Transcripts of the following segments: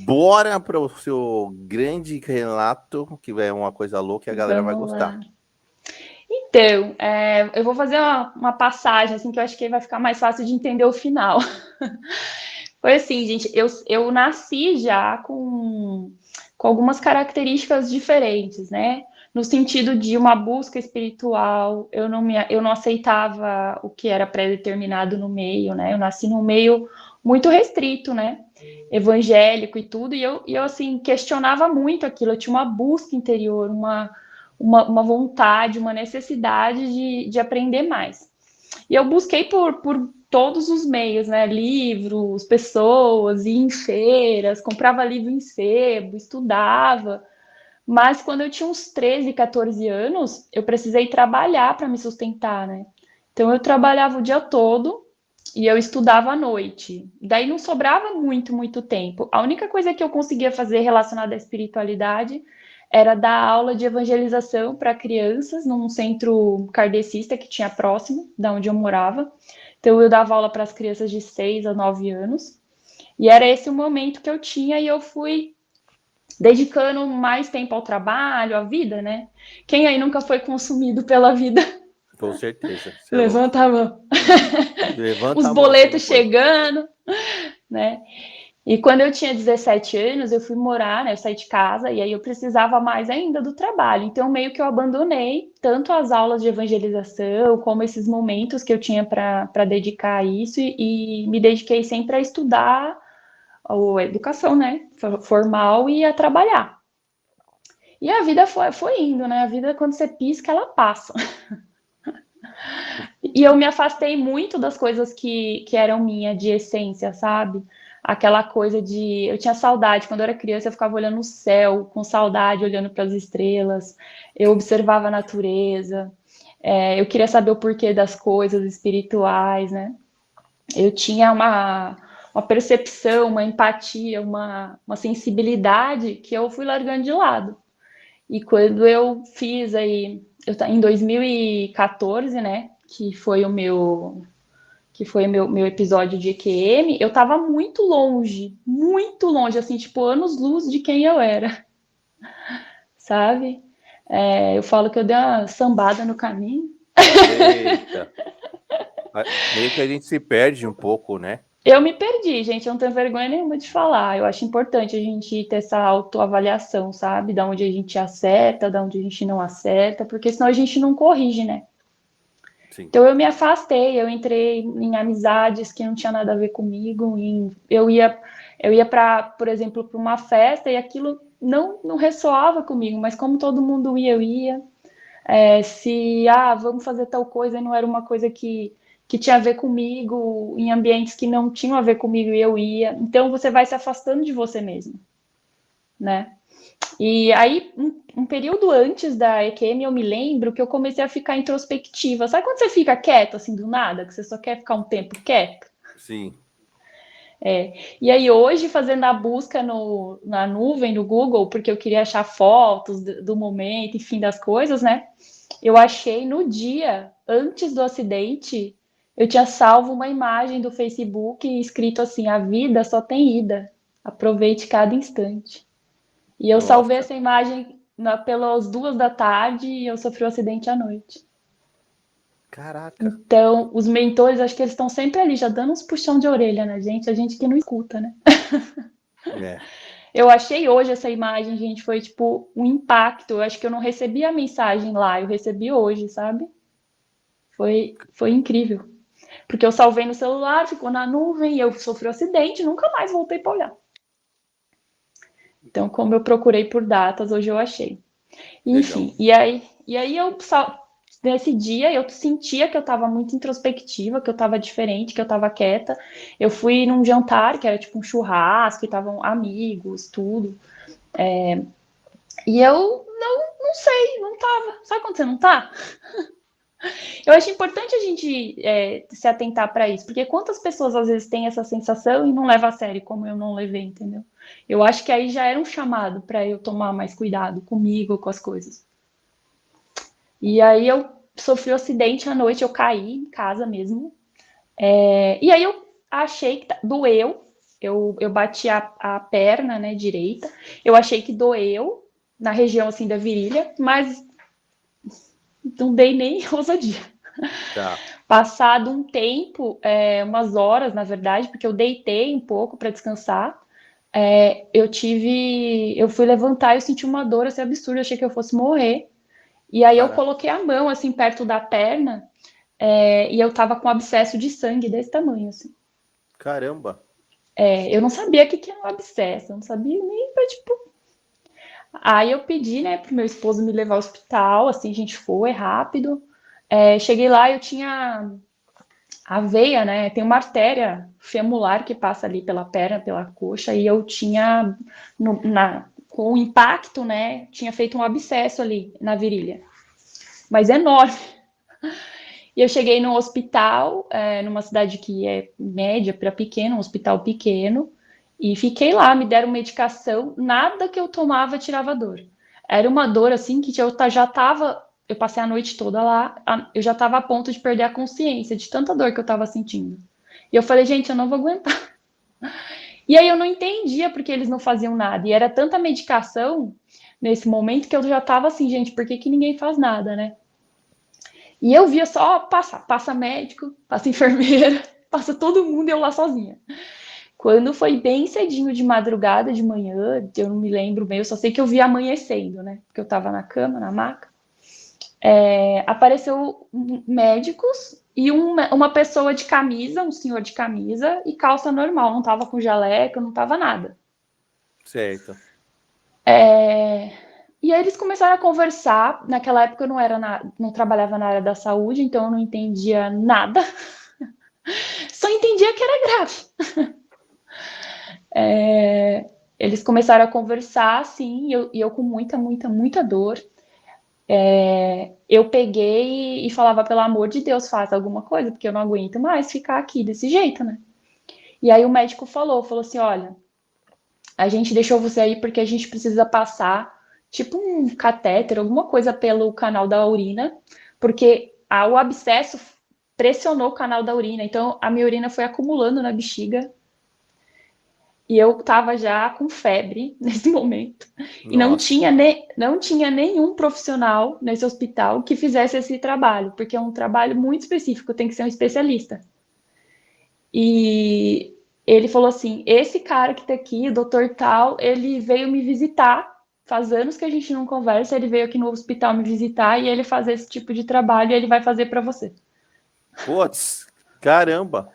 Bora para o seu grande relato, que é uma coisa louca e a galera vai Vamos gostar. lá. Então, eu vou fazer uma passagem, assim, que eu acho que vai ficar mais fácil de entender o final. Foi assim, gente, eu nasci já com algumas características diferentes, né? No sentido de uma busca espiritual, eu não aceitava o que era pré-determinado no meio, né? Eu nasci num meio muito restrito, né? Evangélico e tudo, e eu assim, questionava muito aquilo, eu tinha uma busca interior, uma vontade, uma necessidade de aprender mais. E eu busquei por todos os meios, né? Livros, pessoas, ia em feiras, comprava livro em sebo, estudava. Mas quando eu tinha uns 13, 14 anos, eu precisei trabalhar para me sustentar, né? Então eu trabalhava o dia todo e eu estudava à noite. Daí não sobrava muito tempo. A única coisa que eu conseguia fazer relacionada à espiritualidade era dar aula de evangelização para crianças num centro kardecista que tinha próximo da onde eu morava. Então eu dava aula para as crianças de 6 a 9 anos. E era esse o momento que eu tinha e eu fui dedicando mais tempo ao trabalho, à vida, né? Quem aí nunca foi consumido pela vida? Com certeza, você é louco. Levanta a mão. Levanta Os a mão quem não boletos foi. chegando, né? E quando eu tinha 17 anos, eu fui morar, né? Eu saí de casa e aí eu precisava mais ainda do trabalho. Então, meio que eu abandonei tanto as aulas de evangelização, como esses momentos que eu tinha para dedicar a isso, e me dediquei sempre a estudar a educação, né? Formal e a trabalhar. E a vida foi indo, né? A vida, quando você pisca, ela passa. E eu me afastei muito das coisas que eram minha de essência, sabe? Aquela coisa de. Eu tinha saudade. Quando eu era criança, eu ficava olhando o céu, com saudade, olhando para as estrelas. Eu observava a natureza. Eu queria saber o porquê das coisas espirituais, né? Eu tinha uma percepção, uma empatia, uma sensibilidade que eu fui largando de lado. E quando eu fiz aí, em 2014, né, que foi o meu episódio de EQM, eu tava muito longe, assim, tipo, anos-luz de quem eu era, sabe? Eu falo que eu dei uma sambada no caminho. Eita. Meio que a gente se perde um pouco, né? Eu me perdi, gente, eu não tenho vergonha nenhuma de falar. Eu acho importante a gente ter essa autoavaliação, sabe? Da onde a gente acerta, da onde a gente não acerta, porque senão a gente não corrige, né? Sim. Então eu me afastei, eu entrei em amizades que não tinha nada a ver comigo, eu ia para, por exemplo, para uma festa e aquilo não ressoava comigo, mas como todo mundo ia, eu ia. Se vamos fazer tal coisa, não era uma coisa que tinha a ver comigo, em ambientes que não tinham a ver comigo, eu ia. Então você vai se afastando de você mesmo, né? E aí, um período antes da EQM, eu me lembro que eu comecei a ficar introspectiva. Sabe quando você fica quieto, assim, do nada? Que você só quer ficar um tempo quieto? Sim. E aí, hoje, fazendo a busca na nuvem, no Google, porque eu queria achar fotos do momento, enfim, das coisas, né? Eu achei no dia, antes do acidente, eu tinha salvo uma imagem do Facebook escrito assim: a vida só tem ida. Aproveite cada instante. E eu salvei Nossa. essa imagem pelas 2 da tarde e eu sofri um acidente à noite. Caraca. Então, os mentores, acho que eles estão sempre ali, já dando uns puxão de orelha na gente, a gente que não escuta, né? É. Eu achei hoje essa imagem, gente, foi tipo um impacto. Eu acho que eu não recebi a mensagem lá, eu recebi hoje, sabe? Foi incrível. Porque eu salvei no celular, ficou na nuvem, eu sofri um acidente, nunca mais voltei para olhar. Então, como eu procurei por datas, hoje eu achei. Legal. Enfim, e aí nesse dia eu sentia que eu estava muito introspectiva, que eu estava diferente, que eu estava quieta. Eu fui num jantar que era tipo um churrasco, e estavam amigos, tudo. E eu não sei, não tava. Sabe quando você não tá? Eu acho importante a gente se atentar para isso, porque quantas pessoas às vezes têm essa sensação e não leva a sério, como eu não levei, entendeu? Eu acho que aí já era um chamado para eu tomar mais cuidado comigo, com as coisas. E aí eu sofri um acidente à noite, eu caí em casa mesmo. E aí eu achei que doeu. eu bati a perna, né, direita. Eu achei que doeu na região, assim, da virilha, mas não dei nem ousadia. Tá. Passado um tempo, umas horas, na verdade, porque eu deitei um pouco para descansar, eu fui levantar e eu senti uma dor assim, absurda, achei que eu fosse morrer. E aí eu Cara, coloquei a mão assim perto da perna, e eu tava com um abscesso de sangue desse tamanho, assim. caramba. Eu não sabia o que era um abscesso, eu não sabia nem pra, tipo. Aí eu pedi, né, pro meu esposo me levar ao hospital, assim, a gente foi rápido. Cheguei lá, eu tinha a veia, né? Tem uma artéria femular que passa ali pela perna, pela coxa, e eu tinha, com o impacto, né? Tinha feito um abscesso ali na virilha, mas enorme. E eu cheguei no hospital, numa cidade que é média para pequena, um hospital pequeno, e fiquei lá, me deram medicação, nada que eu tomava tirava dor. Era uma dor assim que já estava. Eu passei a noite toda lá, eu já estava a ponto de perder a consciência de tanta dor que eu estava sentindo. E eu falei, gente, eu não vou aguentar. E aí eu não entendia porque eles não faziam nada. E era tanta medicação nesse momento que eu já estava assim, gente, por que, que ninguém faz nada, né? E eu via só passa médico, passa enfermeira, passa todo mundo e eu lá sozinha. Quando foi bem cedinho de madrugada, de manhã, eu não me lembro bem, eu só sei que eu vi amanhecendo, né? Porque eu tava na cama, na maca. Apareceu médicos e uma pessoa de camisa, um senhor de camisa e calça normal, não tava com jaleco, não tava nada. Certo. E aí eles começaram a conversar. Naquela época eu não trabalhava na área da saúde, então eu não entendia nada. Só entendia que era grave. Eles começaram a conversar, assim, e eu com muita, muita, muita dor. Eu peguei e falava, pelo amor de Deus, faz alguma coisa, porque eu não aguento mais ficar aqui desse jeito, né? E aí o médico falou assim, olha, a gente deixou você aí porque a gente precisa passar, tipo um catéter, alguma coisa pelo canal da urina, porque o abscesso pressionou o canal da urina, então a minha urina foi acumulando na bexiga. E eu estava já com febre nesse momento. E Nossa. não tinha nenhum profissional nesse hospital que fizesse esse trabalho, porque é um trabalho muito específico, tem que ser um especialista. E ele falou assim: esse cara que tá aqui, o doutor tal, ele veio me visitar. Faz anos que a gente não conversa, ele veio aqui no hospital me visitar e ele faz esse tipo de trabalho e ele vai fazer para você. Putz, caramba.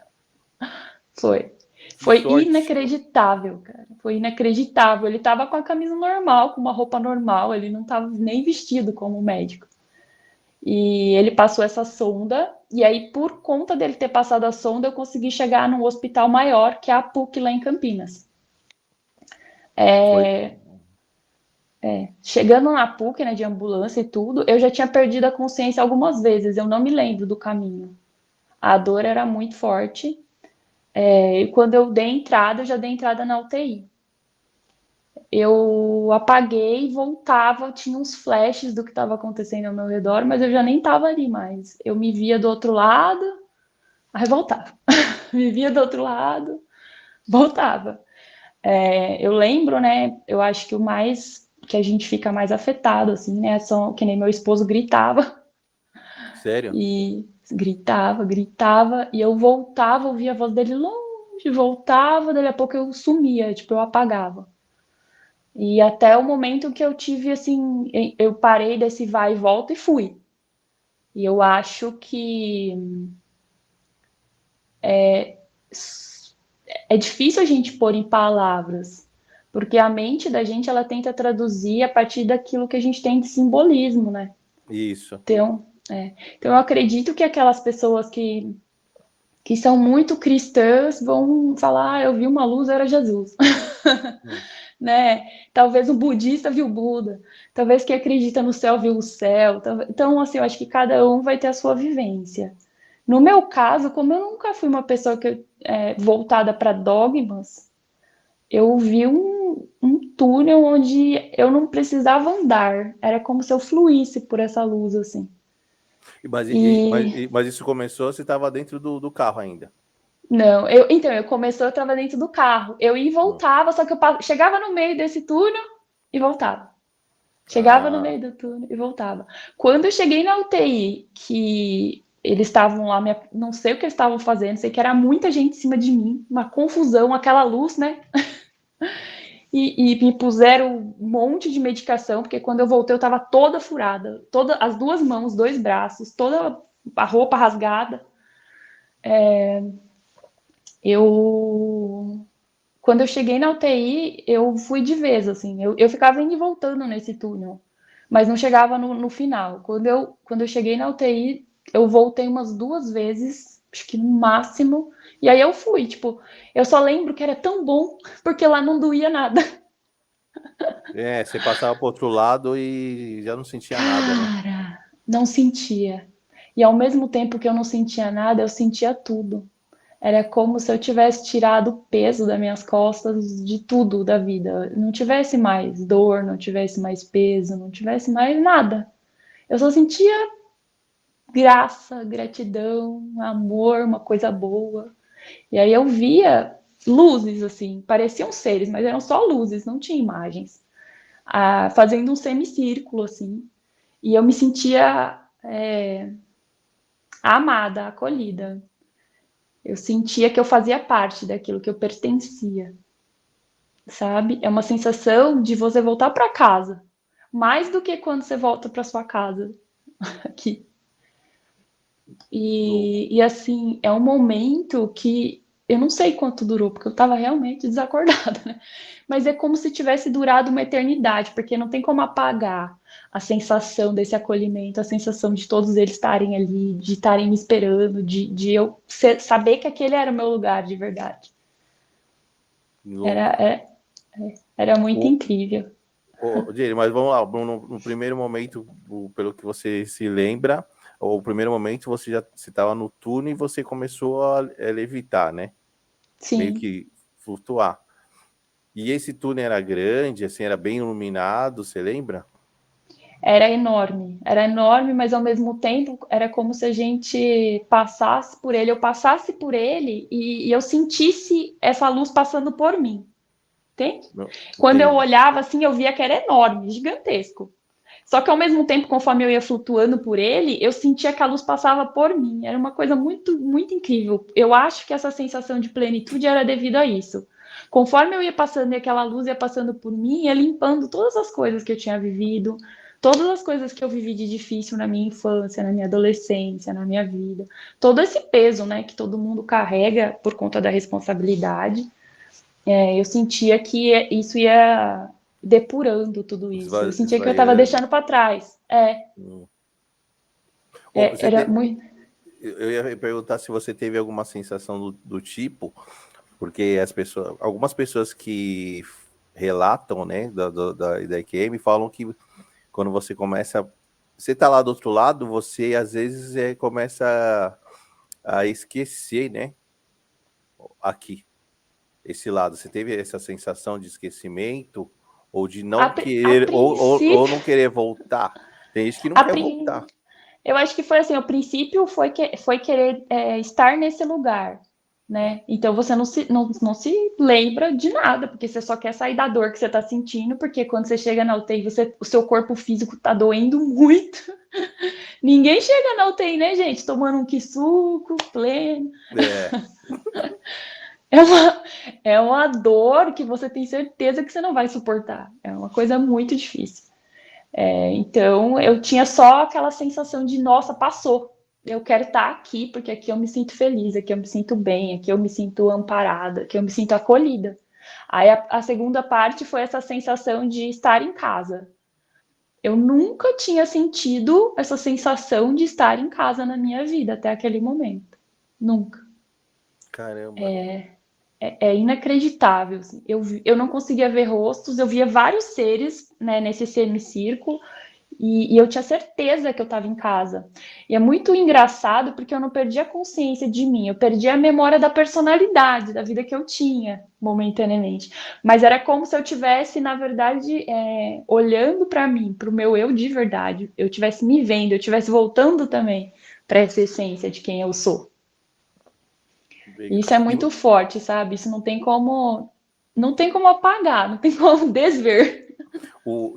Foi. Que Foi sorte. inacreditável, cara. Foi inacreditável. Ele tava com a camisa normal, com uma roupa normal, ele não tava nem vestido como médico. E ele passou essa sonda, e aí, por conta dele ter passado a sonda, eu consegui chegar num hospital maior, que é a PUC lá em Campinas. Foi. Chegando na PUC, né, de ambulância e tudo, eu já tinha perdido a consciência algumas vezes, eu não me lembro do caminho. A dor era muito forte, e quando eu dei entrada, eu já dei entrada na UTI. Eu apaguei, voltava, tinha uns flashes do que estava acontecendo ao meu redor, mas eu já nem estava ali mais. Eu me via do outro lado, aí voltava. Me via do outro lado, voltava. Eu lembro, né? Eu acho que o mais que a gente fica mais afetado, assim, né? São que nem meu esposo gritava Sério? e gritava, e eu voltava, ouvia a voz dele longe, voltava, dali a pouco eu sumia, tipo, eu apagava. E até o momento que eu tive, assim, eu parei desse vai e volta e fui. E eu acho que é difícil a gente pôr em palavras, porque a mente da gente, ela tenta traduzir a partir daquilo que a gente tem de simbolismo, né? Isso. Então eu acredito que aquelas pessoas que são muito cristãs vão falar, eu vi uma luz, era Jesus. Hum. Né? Talvez o budista viu o Buda, talvez quem acredita no céu viu o céu. Então, assim, eu acho que cada um vai ter a sua vivência. No meu caso, como eu nunca fui uma pessoa voltada para dogmas, eu vi um túnel onde eu não precisava andar. Era como se eu fluísse por essa luz, assim. Mas, E mas isso começou, você estava dentro do carro ainda. Não, então, eu estava dentro do carro. Eu ia e voltava, só que chegava no meio desse túnel e voltava. Chegava no Ah, meio do túnel e voltava. Quando eu cheguei na UTI, que eles estavam lá, não sei o que eles estavam fazendo, sei que era muita gente em cima de mim, uma confusão, aquela luz, né? E me puseram um monte de medicação, porque quando eu voltei eu estava toda furada, todas as duas mãos, dois braços, toda a roupa rasgada. Eu Quando eu cheguei na UTI, eu fui de vez, assim, eu ficava indo e voltando nesse túnel, mas não chegava no final. Quando eu cheguei na UTI, eu voltei umas duas vezes, acho que no máximo, e aí eu fui, tipo, eu só lembro que era tão bom, porque lá não doía nada. você passava pro outro lado e já não sentia nada, né? Cara, não sentia. E ao mesmo tempo que eu não sentia nada, eu sentia tudo. Era como se eu tivesse tirado o peso das minhas costas de tudo da vida. Não tivesse mais dor, não tivesse mais peso, não tivesse mais nada. Eu só sentia graça, gratidão, amor, uma coisa boa. E aí eu via luzes, assim, pareciam seres, mas eram só luzes, não tinha imagens. Fazendo um semicírculo, assim. E eu me sentia amada, acolhida. Eu sentia que eu fazia parte daquilo, que eu pertencia. Sabe? É uma sensação de você voltar para casa, mais do que quando você volta para sua casa aqui. E assim, é um momento que eu não sei quanto durou, porque eu estava realmente desacordada, né? Mas é como se tivesse durado uma eternidade, porque não tem como apagar a sensação desse acolhimento, a sensação de todos eles estarem ali, de estarem me esperando, de eu saber que aquele era o meu lugar de verdade. Era, Louco. era, era muito O, incrível. Jenny, mas vamos lá, no primeiro momento, pelo que você se lembra, o primeiro momento você já estava no túnel e você começou a levitar, né? Meio Sim. que flutuar. E esse túnel era grande, assim, era bem iluminado, você lembra? Era enorme, mas ao mesmo tempo era como se a gente passasse por ele, eu passasse por ele e eu sentisse essa luz passando por mim, entende? Não, Quando eu entendi. olhava assim, eu via que era enorme, gigantesco. Só que ao mesmo tempo, conforme eu ia flutuando por ele, eu sentia que a luz passava por mim. Era uma coisa muito, muito incrível. Eu acho que essa sensação de plenitude era devido a isso. Conforme eu ia passando e aquela luz ia passando por mim, ia limpando todas as coisas que eu tinha vivido, todas as coisas que eu vivi de difícil na minha infância, na minha adolescência, na minha vida. Todo esse peso, né, que todo mundo carrega por conta da responsabilidade. Eu sentia que isso ia depurando tudo isso. Eu sentia que eu estava Esvaziando. deixando para trás. Hum. Você Era muito. eu ia perguntar se você teve alguma sensação do tipo, porque algumas pessoas que relatam, né, da IQM falam que quando você começa, você tá lá do outro lado, você às vezes começa a esquecer, né, aqui, esse lado. Você teve essa sensação de esquecimento ou de A, não a querer ou princípio, não querer voltar? Tem gente que não a quer prin... voltar. eu acho que foi assim, o princípio foi querer estar nesse lugar, né? Então você não se lembra de nada, porque você só quer sair da dor que você está sentindo, porque quando você chega na UTI, o seu corpo físico está doendo muito. Ninguém chega na UTI, né, gente? Tomando um quisuco pleno. É, É uma, é uma dor que você tem certeza que você não vai suportar. É uma coisa muito difícil. Então, eu tinha só aquela sensação de, nossa, passou. Eu quero estar aqui, porque aqui eu me sinto feliz, aqui eu me sinto bem, aqui eu me sinto amparada, aqui eu me sinto acolhida. Aí a segunda parte foi essa sensação de estar em casa. Eu nunca tinha sentido essa sensação de estar em casa na minha vida até aquele momento. Nunca. caramba. É inacreditável. Assim. Eu não conseguia ver rostos, eu via vários seres, né, nesse semicírculo, e eu tinha certeza que eu estava em casa. E é muito engraçado porque eu não perdi a consciência de mim, eu perdi a memória da personalidade, da vida que eu tinha momentaneamente. Mas era como se eu tivesse, na verdade, olhando para mim, para o meu eu de verdade, eu tivesse me vendo, eu tivesse voltando também para essa essência de quem eu sou. Legal. Isso é muito forte, sabe? Isso não tem como apagar, não tem como desver.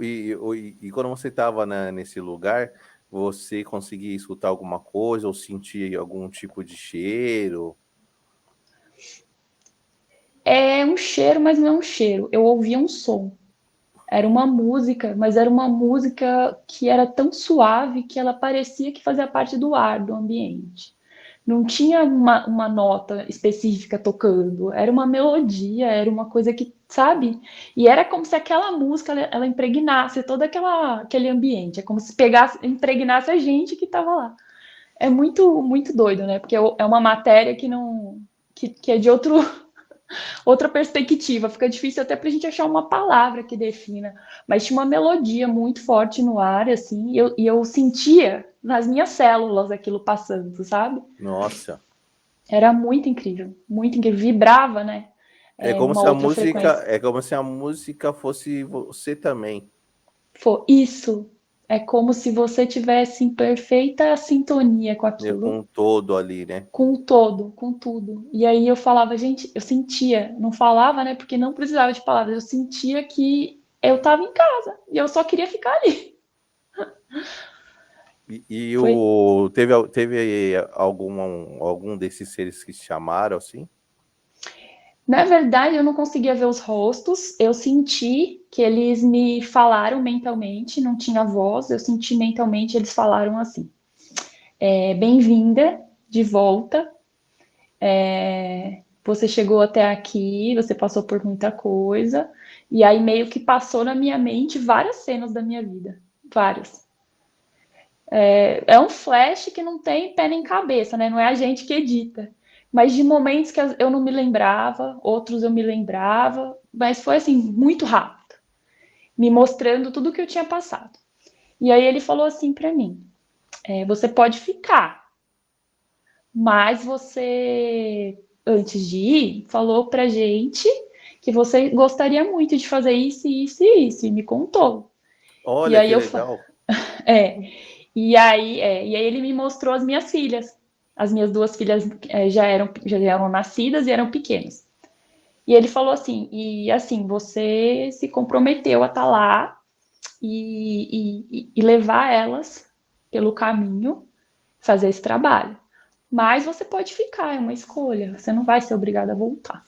E quando você estava nesse lugar, você conseguia escutar alguma coisa ou sentir algum tipo de cheiro? É um cheiro, mas não é um cheiro. Eu ouvia um som. Era uma música, mas era uma música que era tão suave que ela parecia que fazia parte do ar, do ambiente. Não tinha uma nota específica tocando, era uma melodia, era uma coisa que, sabe? E era como se aquela música ela impregnasse todo aquele ambiente, é como se pegasse, impregnasse a gente que estava lá. É muito, muito doido, né? Porque é uma matéria que não. Que é de outra perspectiva, fica difícil até para a gente achar uma palavra que defina, mas tinha uma melodia muito forte no ar, assim, e eu sentia nas minhas células aquilo passando, sabe? Nossa, Era muito incrível, vibrava, né? é como Uma se a outra música, frequência. é como se a música fosse você também. Isso é como se você tivesse em perfeita sintonia com Né, com aquilo, um todo ali, né? com o todo, com tudo. E aí eu falava, gente, eu sentia, não falava, né? Porque não precisava de palavras, eu sentia que eu estava em casa e eu só queria ficar ali. Foi. Teve algum desses seres que te chamaram assim? Na verdade, eu não conseguia ver os rostos, eu senti que eles me falaram mentalmente, não tinha voz, eu senti mentalmente, eles falaram assim: bem-vinda de volta. Você chegou até aqui, você passou por muita coisa, e aí meio que passou na minha mente várias cenas da minha vida, várias. É um flash que não tem pé nem cabeça, né? Não é a gente que edita. Mas de momentos que eu não me lembrava, outros eu me lembrava, mas foi assim, muito rápido, me mostrando tudo o que eu tinha passado. E aí ele falou assim para mim: você pode ficar, mas você, antes de ir, falou pra gente que você gostaria muito de fazer isso, isso e isso, e me contou. E Olha aí que eu legal. é, e aí ele me mostrou as minhas filhas. As minhas duas filhas já eram nascidas e eram pequenas. E ele falou assim, e assim, você se comprometeu a estar lá e levar elas pelo caminho, fazer esse trabalho. Mas você pode ficar, é uma escolha, você não vai ser obrigada a voltar.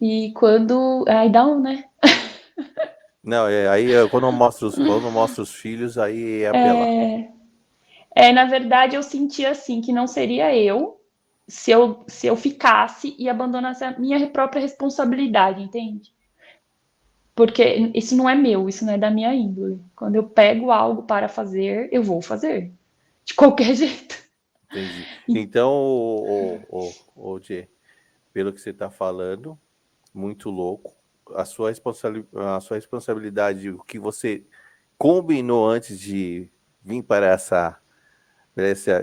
E quando. Aí dá um, né? Não, aí quando eu mostro os filhos, aí é apelar. Na verdade, eu senti assim que não seria eu se eu ficasse e abandonasse a minha própria responsabilidade, entende? Porque isso não é meu, isso não é da minha índole. Quando eu pego algo para fazer, eu vou fazer. De qualquer jeito. Entendi. Então, Gê, pelo que você está falando, muito louco. A sua responsabilidade, o que você combinou antes de vir para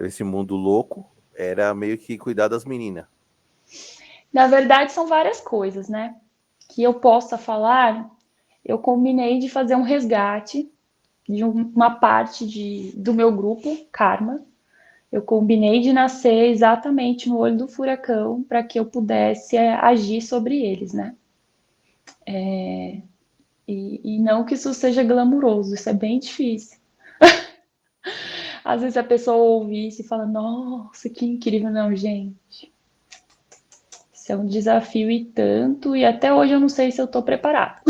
esse mundo louco, era meio que cuidar das meninas. Na verdade, são várias coisas, né? Que eu possa falar. Eu combinei de fazer um resgate de uma parte do meu grupo, Karma. Eu combinei de nascer exatamente no olho do furacão para que eu pudesse agir sobre eles, né? E não que isso seja glamuroso, isso é bem difícil. Às vezes a pessoa ouve isso e fala, nossa, que incrível. Não, gente, isso é um desafio e tanto, e até hoje eu não sei se eu estou preparada.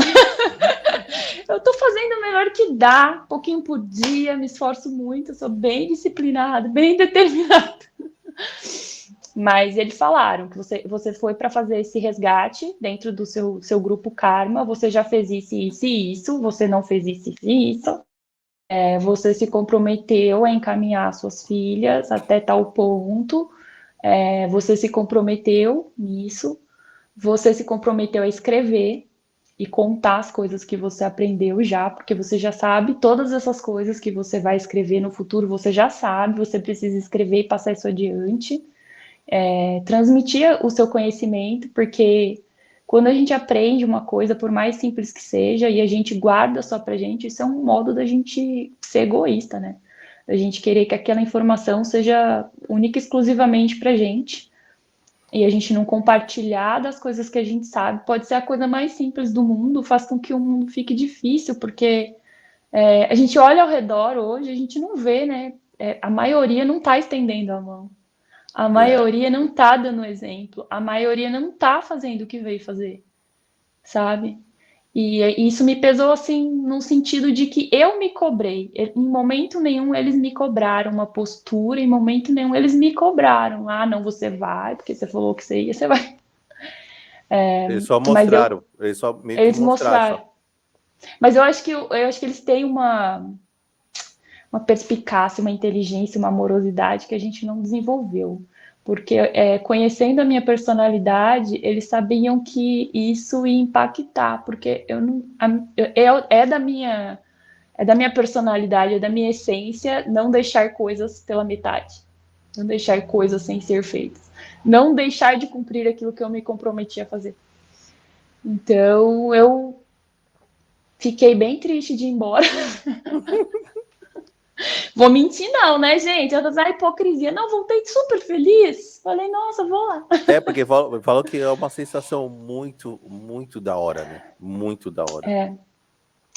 Eu estou fazendo o melhor que dá, um pouquinho por dia, me esforço muito, sou bem disciplinada, bem determinada. Mas eles falaram que você foi para fazer esse resgate dentro do seu grupo Karma, você já fez isso e isso, você não fez isso e isso. Você se comprometeu a encaminhar suas filhas até tal ponto, você se comprometeu nisso, você se comprometeu a escrever e contar as coisas que você aprendeu já, porque você já sabe todas essas coisas que você vai escrever no futuro, você já sabe, você precisa escrever e passar isso adiante. Transmitir o seu conhecimento, porque quando a gente aprende uma coisa, por mais simples que seja, e a gente guarda só pra gente, isso é um modo da gente ser egoísta, né? Da gente querer que aquela informação seja única e exclusivamente pra gente. e a gente não compartilhar das coisas que a gente sabe, pode ser a coisa mais simples do mundo, faz com que o mundo fique difícil, porque a gente olha ao redor hoje, a gente não vê, né? A maioria não está estendendo a mão. A É. maioria não está dando exemplo. A maioria não está fazendo o que veio fazer, sabe? E isso me pesou, assim, no sentido de que eu me cobrei. Em momento nenhum eles me cobraram uma postura, em momento nenhum eles me cobraram. Ah, não, você vai, porque você falou que você ia, você vai. Eles só Mas mostraram, eles só meio que eles mostraram só. mostraram. Mas eu acho que eles têm uma perspicácia, uma inteligência, uma amorosidade que a gente não desenvolveu. Porque conhecendo a minha personalidade, eles sabiam que isso ia impactar, porque eu não, é da minha personalidade, é da minha essência não deixar coisas pela metade, não deixar coisas sem ser feitas, não deixar de cumprir aquilo que eu me comprometi a fazer. Então eu fiquei bem triste de ir embora. Vou mentir, não, né, gente? Eu tô a hipocrisia. Não, voltei super feliz. Falei, nossa, vou lá. Porque falou que é uma sensação muito, muito da hora, né? Muito da hora.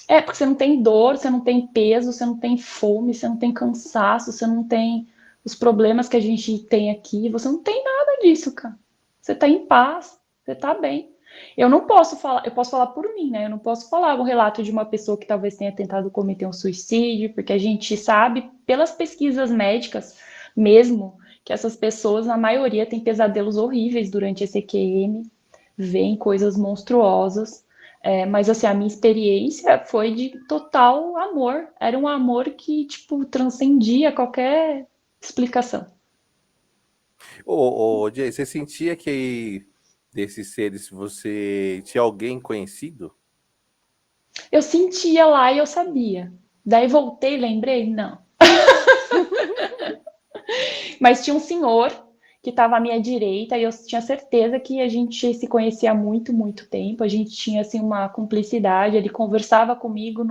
Porque você não tem dor, você não tem peso, você não tem fome, você não tem cansaço, você não tem os problemas que a gente tem aqui. Você não tem nada disso, cara. Você tá em paz, você tá bem. Eu não posso falar, eu posso falar por mim, né? Eu não posso falar um relato de uma pessoa que talvez tenha tentado cometer um suicídio, porque a gente sabe, pelas pesquisas médicas mesmo, que essas pessoas, na maioria, têm pesadelos horríveis durante esse EQM, veem coisas monstruosas. Mas assim, a minha experiência foi de total amor. Era um amor que, tipo, transcendia qualquer explicação. Jay, você sentia que desses seres você tinha alguém conhecido? Eu sentia lá e eu sabia. Daí voltei, lembrei? Não. Mas tinha um senhor que estava à minha direita e eu tinha certeza que a gente se conhecia há muito, muito tempo. A gente tinha assim uma cumplicidade. Ele conversava comigo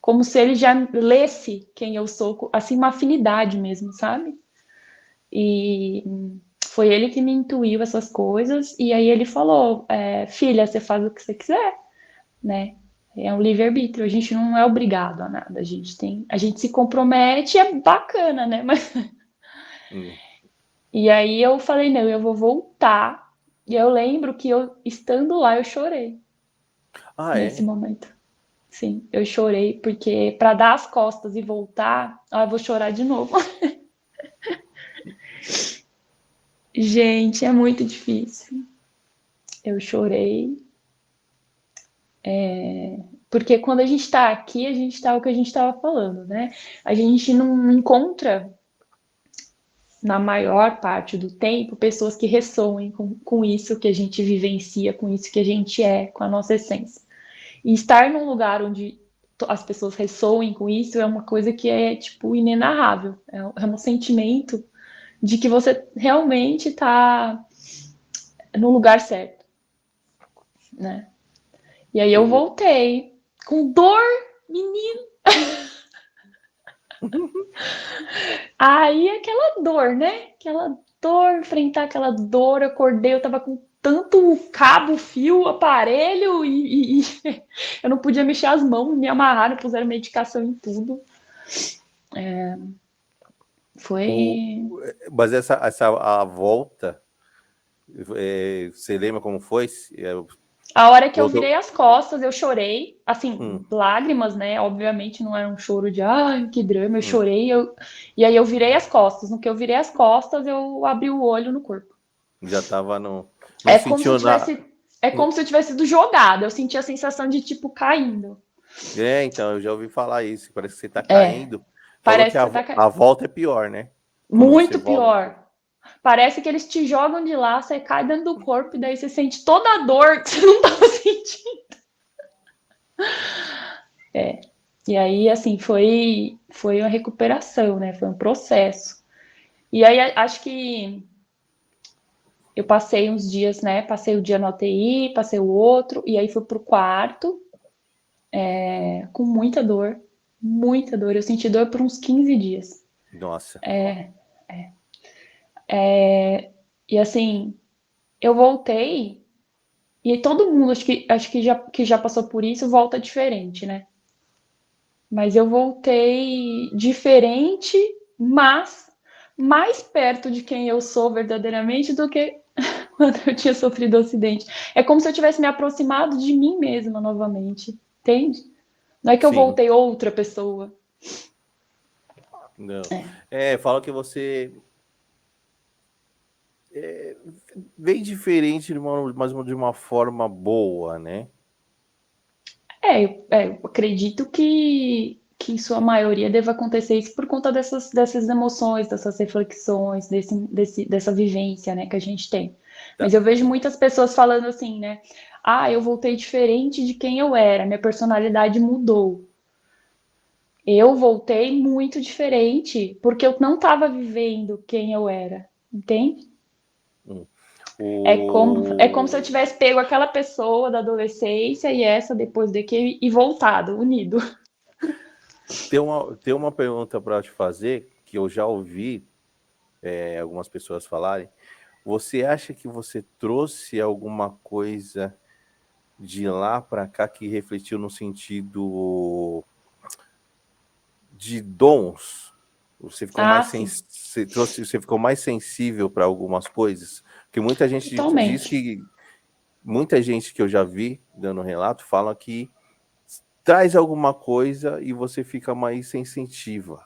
como se ele já lesse quem eu sou, assim uma afinidade mesmo, sabe? E foi ele que me intuiu essas coisas. E aí ele falou: filha, você faz o que você quiser, né? É um livre-arbítrio, a gente não é obrigado a nada, a gente se compromete, é bacana, né? Mas Hum. e aí eu falei, não, eu vou voltar. E eu lembro que eu, estando lá, eu chorei Ah, nesse é? momento. Sim, eu chorei, porque para dar as costas e voltar, eu vou chorar de novo. Gente, é muito difícil. Eu chorei. Porque quando a gente está aqui, a gente está o que a gente estava falando, né? A gente não encontra, na maior parte do tempo, pessoas que ressoem com isso que a gente vivencia, com isso que a gente é, com a nossa essência. E estar num lugar onde as pessoas ressoem com isso é uma coisa que é, tipo, inenarrável. É um sentimento de que você realmente está no lugar certo, né? E aí eu O- voltei com dor, menino. Aí aquela dor, né? Aquela dor, enfrentar aquela dor, eu acordei, eu tava com tanto cabo, fio, aparelho e eu não podia mexer as mãos, me amarraram, puseram medicação em tudo. o- Foi. mas essa a volta, você lembra como foi? A hora que eu Voltou. virei as costas, eu chorei, assim, Hum, lágrimas, né? Obviamente não era um choro de ai, que drama, eu hum. chorei, e aí eu virei as costas. No que eu virei as costas, eu abri o olho no corpo. Já tava no. Não É como se eu sentiu nada. tivesse. É como se eu tivesse sido jogada. Eu senti a sensação de tipo caindo. Então, eu já ouvi falar isso. Parece que você tá É, caindo. Falou que parece que você tá a caindo. volta é pior, né? Quando você Muito volta. pior. Parece que eles te jogam de lá, você cai dentro do corpo e daí você sente toda a dor que você não tava sentindo. E aí, assim, foi uma recuperação, né? Foi um processo. E aí, acho que eu passei uns dias, né? Passei o dia na UTI, passei o outro, e aí fui pro quarto, com muita dor. Muita dor. Eu senti dor por uns 15 dias. Nossa. E assim, eu voltei, e todo mundo acho que já passou por isso, volta diferente, né? Mas eu voltei diferente, mas mais perto de quem eu sou verdadeiramente do que quando eu tinha sofrido o acidente. É como se eu tivesse me aproximado de mim mesma novamente, entende? Não é que eu Sim. voltei outra pessoa. Não. Fala que você vem diferente mas de uma forma boa, né? Eu acredito que em sua maioria deva acontecer isso por conta dessas emoções, dessas reflexões, dessa vivência, né, que a gente tem. Tá. Mas eu vejo muitas pessoas falando assim, né? Ah, eu voltei diferente de quem eu era, minha personalidade mudou. Eu voltei muito diferente, porque eu não estava vivendo quem eu era, entende? Hum. É como se eu O... tivesse pego aquela pessoa da adolescência e essa depois daqui e voltado, unido. Tem uma pergunta para te fazer que eu já ouvi algumas pessoas falarem. Você acha que você trouxe alguma coisa de lá para cá que refletiu no sentido de dons? Você ficou Ah, sim, você ficou mais sensível para algumas coisas? Porque muita gente diz totalmente. que muita gente que eu já vi dando relato fala que traz alguma coisa e você fica mais sensitiva.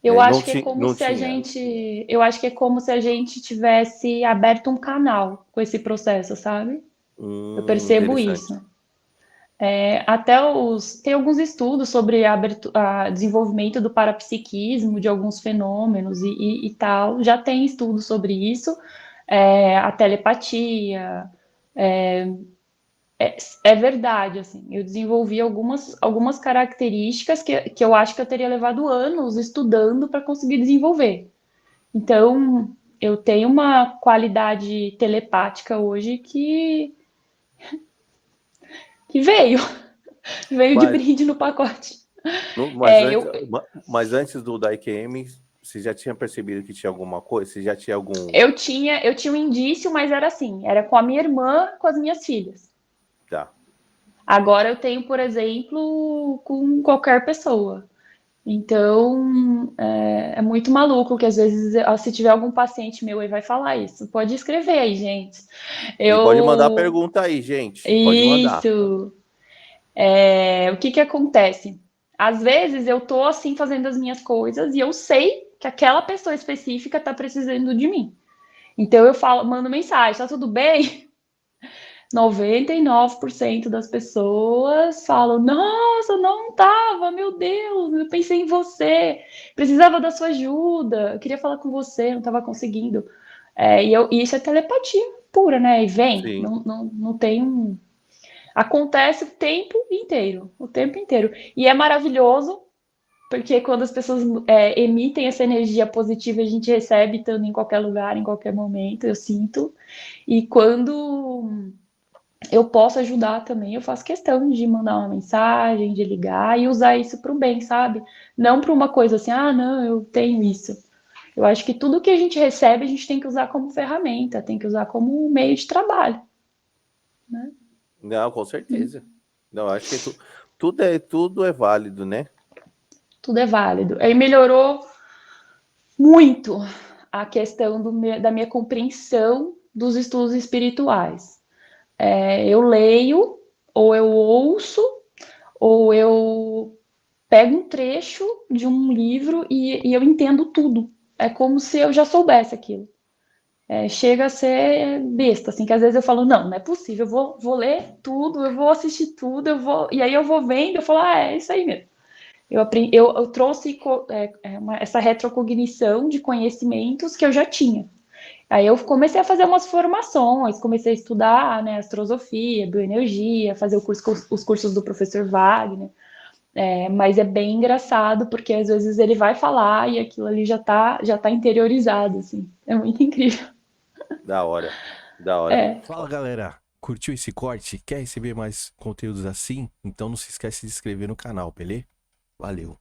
Eu Não, acho que é como não se a tinha. gente, eu acho que é como se a gente tivesse aberto um canal com esse processo, sabe? Eu percebo Interessante. isso. Tem alguns estudos sobre desenvolvimento do parapsiquismo, de alguns fenômenos e tal. Já tem estudos sobre isso. A telepatia. É verdade, assim. Eu desenvolvi algumas características que eu acho que eu teria levado anos estudando para conseguir desenvolver. Então, eu tenho uma qualidade telepática hoje que veio de Mas, brinde no pacote. mas, É, antes, eu, mas antes do DaiKM, você já tinha percebido que tinha alguma coisa? Você já tinha algum. eu tinha um indício, mas era assim, era com a minha irmã, com as minhas filhas. Tá. Agora eu tenho, por exemplo, com qualquer pessoa. Então, é muito maluco que às vezes, se tiver algum paciente meu aí vai falar isso. Pode escrever aí, gente. E pode mandar Eu. pergunta aí, gente. Pode mandar. Isso. O que que acontece? Às vezes eu tô assim fazendo as minhas coisas e eu sei que aquela pessoa específica tá precisando de mim. Então eu falo, mando mensagem, tá tudo bem? 99% das pessoas falam: Nossa, não tava, meu Deus, eu pensei em você, precisava da sua ajuda, eu queria falar com você, não tava conseguindo. E isso é telepatia pura, né? E vem, Sim. não tem um. Acontece o tempo inteiro. E é maravilhoso, porque quando as pessoas emitem essa energia positiva, a gente recebe estando em qualquer lugar, em qualquer momento, eu sinto. E quando eu posso ajudar também, eu faço questão de mandar uma mensagem, de ligar e usar isso para o bem, sabe? Não para uma coisa assim, ah, não, eu tenho isso. Eu acho que tudo que a gente recebe, a gente tem que usar como ferramenta, tem que usar como um meio de trabalho, né? Não, com certeza. Não, acho que tudo é válido, né? Tudo é válido. Aí melhorou muito a questão da minha compreensão dos estudos espirituais. Eu leio, ou eu ouço, ou eu pego um trecho de um livro e eu entendo tudo. É como se eu já soubesse aquilo. Chega a ser besta, assim, que às vezes eu falo, não é possível, eu vou ler tudo, eu vou assistir tudo, e aí eu vou vendo, eu falo, é isso aí mesmo. Eu trouxe essa retrocognição de conhecimentos que eu já tinha. Aí eu comecei a fazer umas formações, comecei a estudar, né, astrosofia, bioenergia, fazer os cursos do professor Wagner. Mas é bem engraçado, porque às vezes ele vai falar e aquilo ali já tá interiorizado, assim. É muito incrível. Da hora. Da hora. É, Fala galera, curtiu esse corte? Quer receber mais conteúdos assim? Então não se esquece de se inscrever no canal, beleza? Valeu!